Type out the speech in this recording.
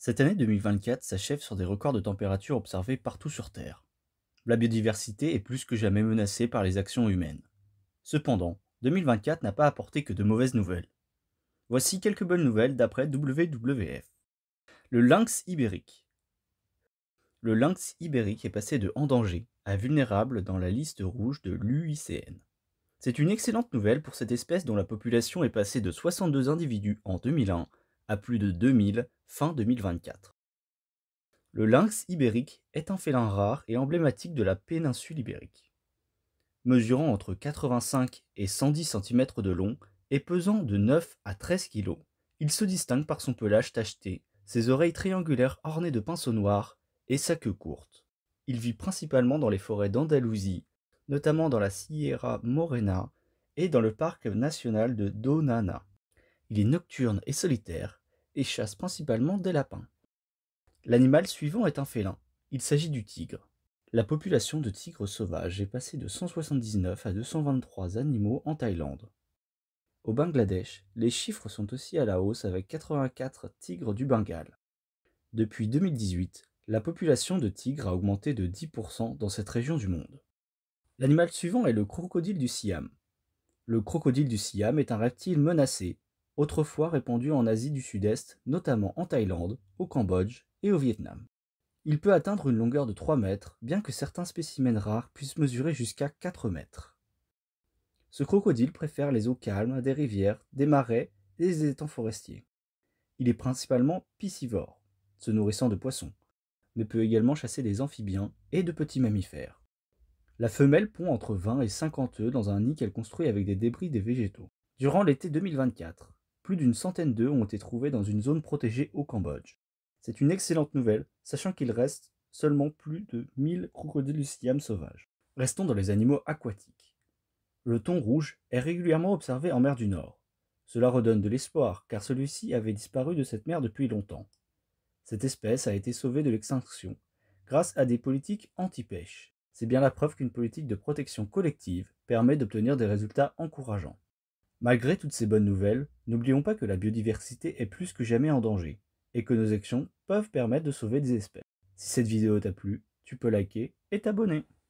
Cette année 2024 s'achève sur des records de température observés partout sur Terre. La biodiversité est plus que jamais menacée par les actions humaines. Cependant, 2024 n'a pas apporté que de mauvaises nouvelles. Voici quelques bonnes nouvelles d'après WWF. Le lynx ibérique. Le lynx ibérique est passé de en danger à vulnérable dans la liste rouge de l'UICN. C'est une excellente nouvelle pour cette espèce dont la population est passée de 62 individus en 2001 à plus de 2000 fin 2024. Le lynx ibérique est un félin rare et emblématique de la péninsule ibérique. Mesurant entre 85 et 110 cm de long et pesant de 9 à 13 kg, il se distingue par son pelage tacheté, ses oreilles triangulaires ornées de pinceaux noirs et sa queue courte. Il vit principalement dans les forêts d'Andalousie, notamment dans la Sierra Morena et dans le parc national de Donana. Il est nocturne et solitaire et chasse principalement des lapins. L'animal suivant est un félin. Il s'agit du tigre. La population de tigres sauvages est passée de 179 à 223 animaux en Thaïlande. Au Bangladesh, les chiffres sont aussi à la hausse avec 84 tigres du Bengale. Depuis 2018, la population de tigres a augmenté de 10% dans cette région du monde. L'animal suivant est le crocodile du Siam. Le crocodile du Siam est un reptile menacé, autrefois répandu en Asie du Sud-Est, notamment en Thaïlande, au Cambodge et au Vietnam. Il peut atteindre une longueur de 3 mètres, bien que certains spécimens rares puissent mesurer jusqu'à 4 mètres. Ce crocodile préfère les eaux calmes des rivières, des marais et des étangs forestiers. Il est principalement piscivore, se nourrissant de poissons, mais peut également chasser des amphibiens et de petits mammifères. La femelle pond entre 20 et 50 œufs dans un nid qu'elle construit avec des débris des végétaux. Durant l'été 2024, plus d'une centaine d'œufs ont été trouvés dans une zone protégée au Cambodge. C'est une excellente nouvelle, sachant qu'il reste seulement plus de 1000 crocodiles siam sauvages. Restons dans les animaux aquatiques. Le thon rouge est régulièrement observé en mer du Nord. Cela redonne de l'espoir, car celui-ci avait disparu de cette mer depuis longtemps. Cette espèce a été sauvée de l'extinction grâce à des politiques anti-pêche. C'est bien la preuve qu'une politique de protection collective permet d'obtenir des résultats encourageants. Malgré toutes ces bonnes nouvelles, n'oublions pas que la biodiversité est plus que jamais en danger, et que nos actions peuvent permettre de sauver des espèces. Si cette vidéo t'a plu, tu peux liker et t'abonner.